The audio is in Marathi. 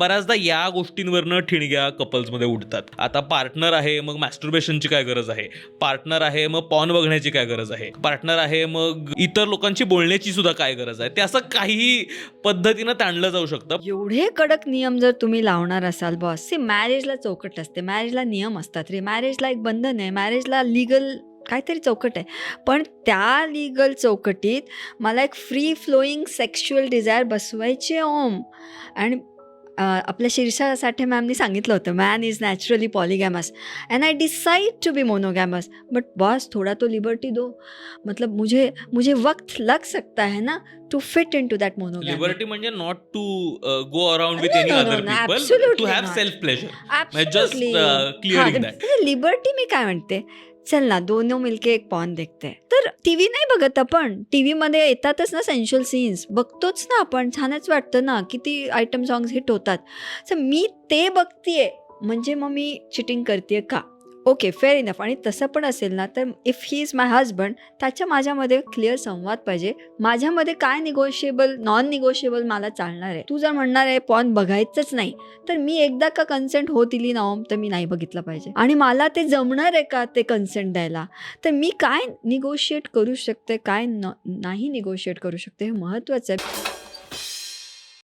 बऱ्याचदा या गोष्टींवरनं ठिणग्या कपल्समध्ये उठतात. आता पार्टनर आहे मग मॅस्टरबेशनची काय गरज आहे, पार्टनर आहे मग पॉर्न बघण्याची काय गरज आहे, पार्टनर आहे मग इतर लोकांची बोलण्याची सुद्धा काय गरज आहे, ते असं काही पद्धतीनं ताणलं जाऊ शकतं. एवढे कडक नियम जर तुम्ही लावणार असाल बॉस, सी मॅरेजला चौकट असते, मॅरेजला नियम असतात रे, मॅरेजला एक बंधन आहे, मॅरेजला लिगल काहीतरी चौकट आहे. पण त्या लिगल चौकटीत मला एक फ्री फ्लोईंग सेक्शुअल डिझायर बसवायची ओम. आणि आपल्या शीर्षा साठे मॅमनी सांगितलं होतं man is naturally polygamous and I decide to be monogamous, but boss थोड़ा तो लिबर्टी दो. मतलब मुझे वक्त लग सकता है ना to fit in to that monogamy. Liberty म्हणजे not to go around with any other people, to have self pleasure, just clearing that. Liberty मी काय म्हणते, चल ना दोनों मिलके एक पॉन देखते. तर टीव्ही नाही बघत आपण, टीव्ही मध्ये येतातच ना सेन्शुअल सीन्स, बघतोच ना आपण, छानच वाटतं ना, किती आयटम सॉंग्स हिट होतात. सो मी ते बघतीये म्हणजे मग मी चिटिंग करते का? Okay, fair enough. आणि तसं पण असेल ना तर if he is my husband, त्याच्या माझ्यामध्ये क्लिअर संवाद पाहिजे. माझ्यामध्ये काय निगोशिएबल नॉन निगोशिएबल मला चालणार आहे. तू जर म्हणणार आहे पॉन बघायचंच नाही, तर मी एकदा का कन्सेंट हो दिली ना तर मी नाही बघितलं पाहिजे. आणि मला ते जमणार आहे का ते कन्सेंट द्यायला, तर मी काय निगोशिएट करू शकते, काय नाही निगोशिएट करू शकते, हे महत्त्वाचं आहे.